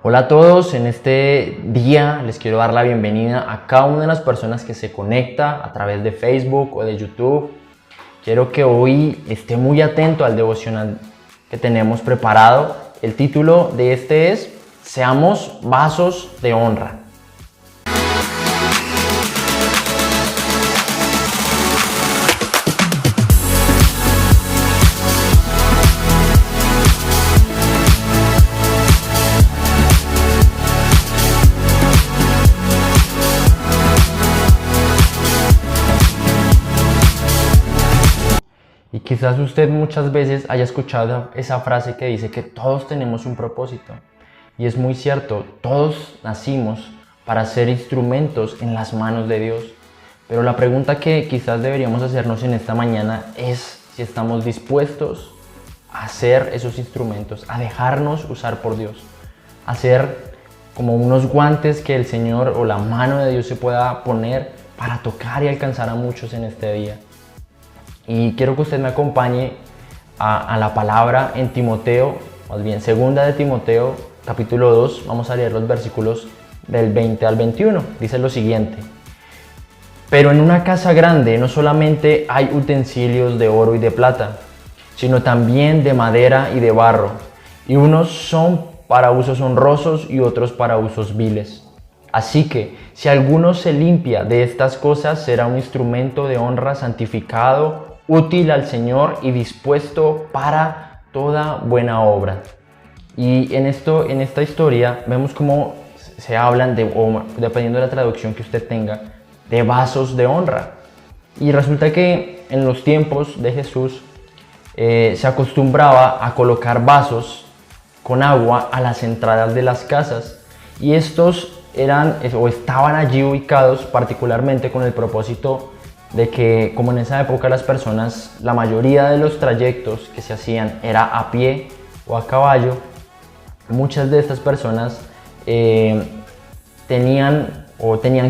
Hola a todos, en este día les quiero dar la bienvenida a cada una de las personas que se conecta a través de Facebook o de YouTube. Quiero que hoy esté muy atento al devocional que tenemos preparado. El título de este es Seamos vasos de honra. Y quizás usted muchas veces haya escuchado esa frase que dice que todos tenemos un propósito. Y es muy cierto, todos nacimos para ser instrumentos en las manos de Dios. Pero la pregunta que quizás deberíamos hacernos en esta mañana es si estamos dispuestos a ser esos instrumentos, a dejarnos usar por Dios, a ser como unos guantes que el Señor o la mano de Dios se pueda poner para tocar y alcanzar a muchos en este día. Y quiero que usted me acompañe a la palabra en Timoteo, más bien segunda de Timoteo, capítulo 2. Vamos a leer los versículos del 20 al 21. Dice lo siguiente: Pero en una casa grande no solamente hay utensilios de oro y de plata, sino también de madera y de barro, y unos son para usos honrosos y otros para usos viles. Así que, si alguno se limpia de estas cosas, será un instrumento de honra santificado, útil al Señor y dispuesto para toda buena obra. Y en esta historia vemos cómo se hablan dependiendo de la traducción que usted tenga, de vasos de honra. Y resulta que en los tiempos de Jesús se acostumbraba a colocar vasos con agua a las entradas de las casas. Y estos estaban allí ubicados particularmente con el propósito de que, como en esa época la mayoría de los trayectos que se hacían era a pie o a caballo, muchas de estas personas tenían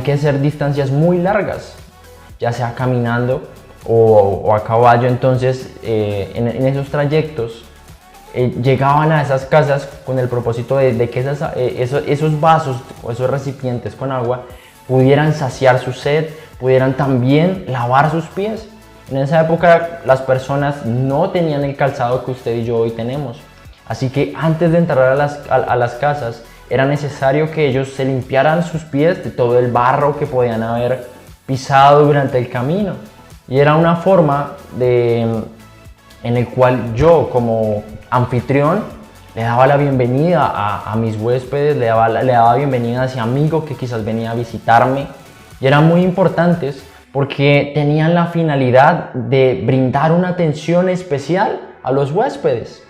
que hacer distancias muy largas, ya sea caminando o a caballo. Entonces en esos trayectos llegaban a esas casas con el propósito de que esos vasos o esos recipientes con agua pudieran saciar su sed, pudieran también lavar sus pies. En esa época las personas no tenían el calzado que usted y yo hoy tenemos. Así que antes de entrar a las casas era necesario que ellos se limpiaran sus pies de todo el barro que podían haber pisado durante el camino. Y era una forma en el cual yo, como anfitrión, le daba la bienvenida a mis huéspedes, le daba bienvenida a ese amigo que quizás venía a visitarme. Y eran muy importantes porque tenían la finalidad de brindar una atención especial a los huéspedes.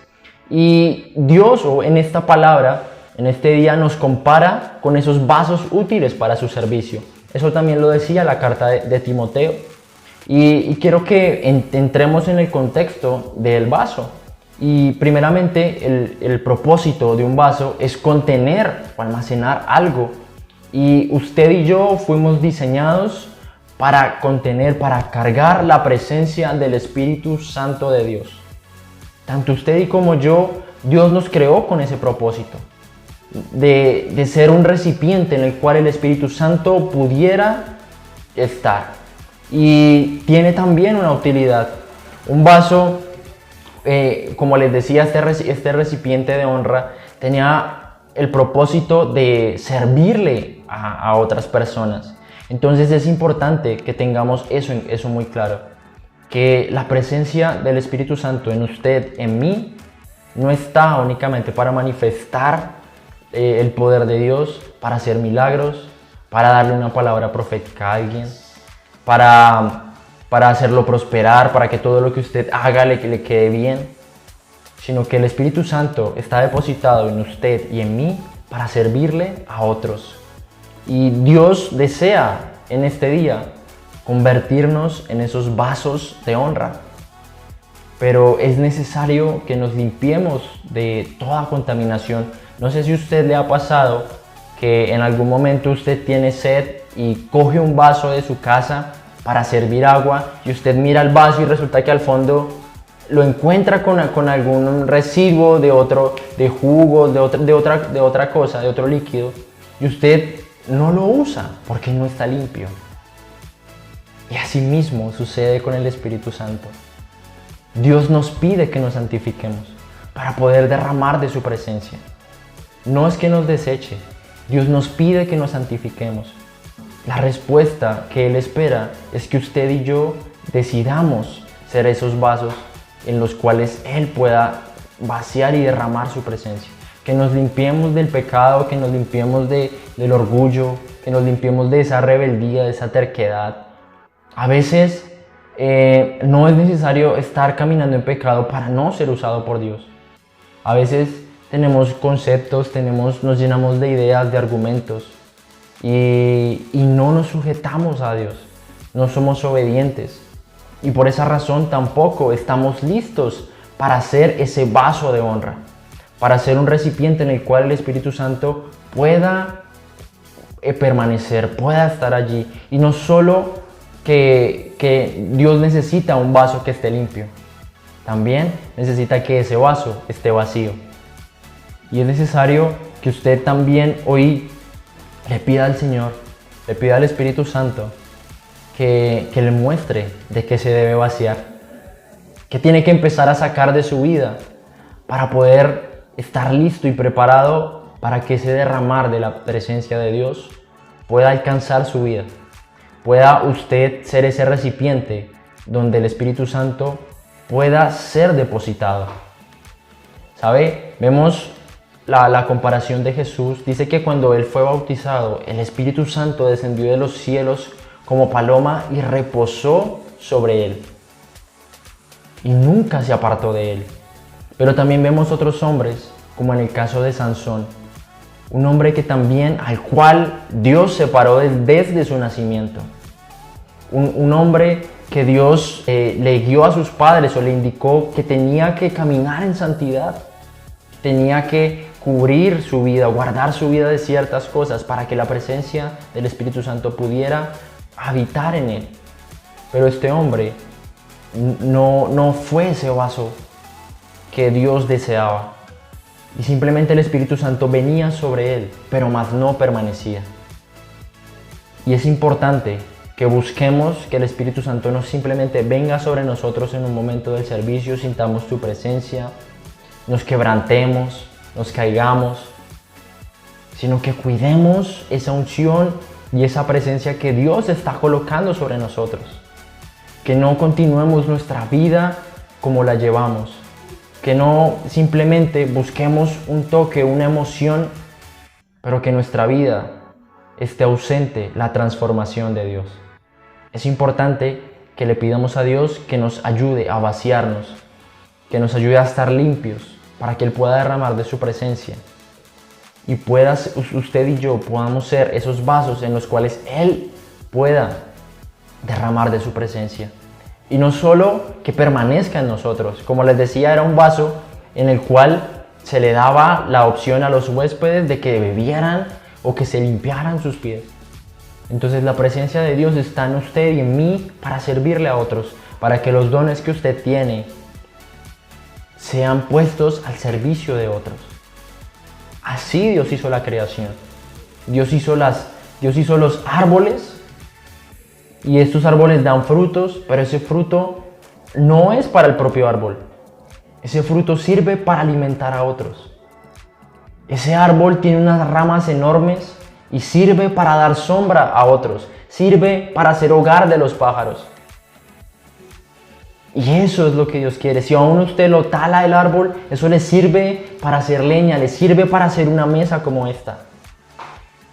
Y Dios, o en esta palabra, en este día, nos compara con esos vasos útiles para su servicio. Eso también lo decía la carta de Timoteo. Y quiero que entremos en el contexto del vaso. Y primeramente el propósito de un vaso es contener o almacenar algo. Y usted y yo fuimos diseñados para contener, para cargar la presencia del Espíritu Santo de Dios. Tanto usted y como yo, Dios nos creó con ese propósito de ser un recipiente en el cual el Espíritu Santo pudiera estar. Y tiene también una utilidad. Un vaso, como les decía, este recipiente de honra tenía el propósito de servirle a otras personas. Entonces es importante que tengamos eso muy claro, que la presencia del Espíritu Santo en usted, en mí, no está únicamente para manifestar el poder de Dios, para hacer milagros, para darle una palabra profética a alguien, para hacerlo prosperar, para que todo lo que usted haga le quede bien, sino que el Espíritu Santo está depositado en usted y en mí para servirle a otros. Y Dios desea en este día convertirnos en esos vasos de honra. Pero es necesario que nos limpiemos de toda contaminación. No sé si a usted le ha pasado que en algún momento usted tiene sed y coge un vaso de su casa para servir agua y usted mira el vaso y resulta que al fondo lo encuentra con algún residuo de jugo, de otra cosa, de otro líquido, y usted no lo usa porque no está limpio. Y así mismo sucede con el Espíritu Santo. Dios nos pide que nos santifiquemos para poder derramar de su presencia. No es que nos deseche, Dios nos pide que nos santifiquemos. La respuesta que Él espera es que usted y yo decidamos ser esos vasos en los cuales Él pueda vaciar y derramar su presencia. Que nos limpiemos del pecado, que nos limpiemos del orgullo, que nos limpiemos de esa rebeldía, de esa terquedad. A veces no es necesario estar caminando en pecado para no ser usado por Dios. A veces tenemos conceptos, nos llenamos de ideas, de argumentos y no nos sujetamos a Dios, no somos obedientes y por esa razón tampoco estamos listos para ser ese vaso de honra, para ser un recipiente en el cual el Espíritu Santo pueda permanecer, pueda estar allí. Y no solo que Dios necesita un vaso que esté limpio, también necesita que ese vaso esté vacío. Y es necesario que usted también hoy le pida al Señor, le pida al Espíritu Santo que le muestre de qué se debe vaciar, que tiene que empezar a sacar de su vida para poder estar listo y preparado para que ese derramar de la presencia de Dios pueda alcanzar su vida. Pueda usted ser ese recipiente donde el Espíritu Santo pueda ser depositado. ¿Sabe? Vemos la comparación de Jesús. Dice que cuando Él fue bautizado, el Espíritu Santo descendió de los cielos como paloma y reposó sobre Él. Y nunca se apartó de Él. Pero también vemos otros hombres, como en el caso de Sansón. Un hombre que también, al cual Dios separó desde su nacimiento. Un hombre que Dios le guió a sus padres o le indicó que tenía que caminar en santidad. Tenía que cubrir su vida, guardar su vida de ciertas cosas para que la presencia del Espíritu Santo pudiera habitar en él. Pero este hombre no fue ese vaso que Dios deseaba. Y simplemente el Espíritu Santo venía sobre él, pero más no permanecía. Y es importante que busquemos que el Espíritu Santo no simplemente venga sobre nosotros en un momento del servicio, sintamos su presencia, nos quebrantemos, nos caigamos, sino que cuidemos esa unción y esa presencia que Dios está colocando sobre nosotros. Que no continuemos nuestra vida como la llevamos. Que no simplemente busquemos un toque, una emoción, pero que en nuestra vida esté ausente la transformación de Dios. Es importante que le pidamos a Dios que nos ayude a vaciarnos, que nos ayude a estar limpios, para que Él pueda derramar de su presencia. Y usted y yo podamos ser esos vasos en los cuales Él pueda derramar de su presencia. Y no solo que permanezca en nosotros. Como les decía, era un vaso en el cual se le daba la opción a los huéspedes de que bebieran o que se limpiaran sus pies. Entonces la presencia de Dios está en usted y en mí para servirle a otros, para que los dones que usted tiene sean puestos al servicio de otros. Así Dios hizo la creación. Dios hizo los árboles y estos árboles dan frutos, pero ese fruto no es para el propio árbol. Ese fruto sirve para alimentar a otros. Ese árbol tiene unas ramas enormes y sirve para dar sombra a otros. Sirve para ser hogar de los pájaros. Y eso es lo que Dios quiere. Si aún usted lo tala el árbol, eso le sirve para hacer leña, le sirve para hacer una mesa como esta.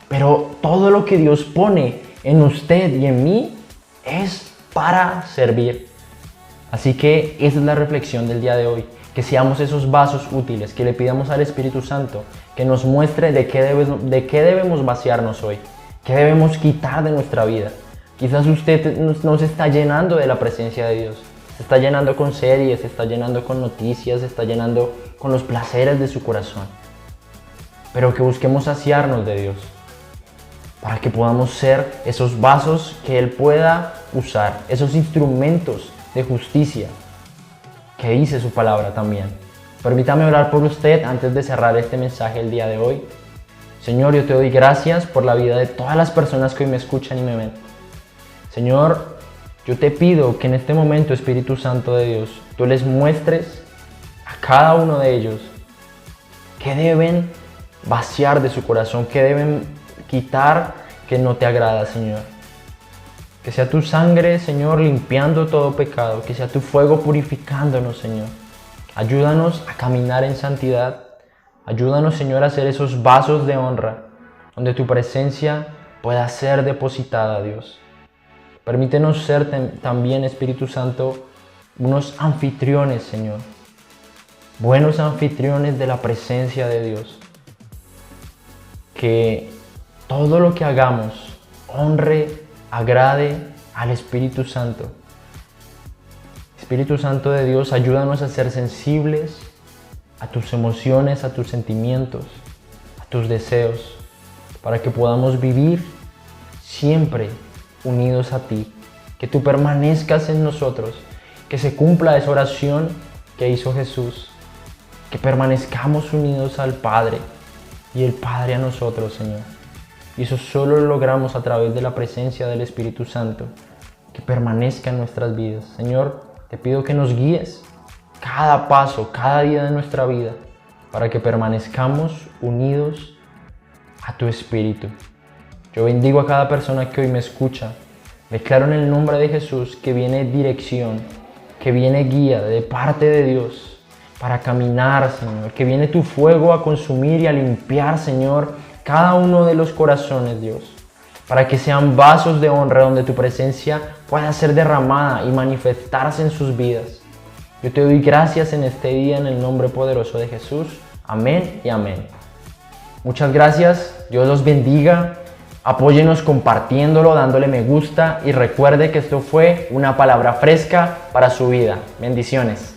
Pero todo lo que Dios pone en usted y en mí es para servir. Así que esa es la reflexión del día de hoy. Que seamos esos vasos útiles, que le pidamos al Espíritu Santo que nos muestre de qué debemos vaciarnos hoy, qué debemos quitar de nuestra vida. Quizás usted no se está llenando de la presencia de Dios. Se está llenando con series, se está llenando con noticias, se está llenando con los placeres de su corazón. Pero que busquemos saciarnos de Dios, para que podamos ser esos vasos que Él pueda usar, esos instrumentos de justicia que dice su palabra también. Permítame orar por usted antes de cerrar este mensaje el día de hoy. Señor, yo te doy gracias por la vida de todas las personas que hoy me escuchan y me ven. Señor, yo te pido que en este momento, Espíritu Santo de Dios, tú les muestres a cada uno de ellos qué deben vaciar de su corazón, qué deben quitar que no te agrada, Señor. Que sea tu sangre, Señor, limpiando todo pecado, que sea tu fuego purificándonos, Señor. Ayúdanos a caminar en santidad. Ayúdanos, Señor, a ser esos vasos de honra, donde tu presencia pueda ser depositada, Dios. Permítenos ser también, Espíritu Santo, unos anfitriones, Señor. Buenos anfitriones de la presencia de Dios. Que todo lo que hagamos honre, agrade al Espíritu Santo. Espíritu Santo de Dios, ayúdanos a ser sensibles a tus emociones, a tus sentimientos, a tus deseos, para que podamos vivir siempre unidos a ti, que tú permanezcas en nosotros, que se cumpla esa oración que hizo Jesús, que permanezcamos unidos al Padre y el Padre a nosotros, Señor. Y eso solo lo logramos a través de la presencia del Espíritu Santo, que permanezca en nuestras vidas. Señor, te pido que nos guíes cada paso, cada día de nuestra vida, para que permanezcamos unidos a tu Espíritu. Yo bendigo a cada persona que hoy me escucha. Declaro en el nombre de Jesús que viene dirección, que viene guía de parte de Dios para caminar, Señor. Que viene tu fuego a consumir y a limpiar, Señor, cada uno de los corazones, Dios. Para que sean vasos de honra donde tu presencia pueda ser derramada y manifestarse en sus vidas. Yo te doy gracias en este día en el nombre poderoso de Jesús. Amén y amén. Muchas gracias. Dios los bendiga. Apóyenos compartiéndolo, dándole me gusta y recuerde que esto fue una palabra fresca para su vida. Bendiciones.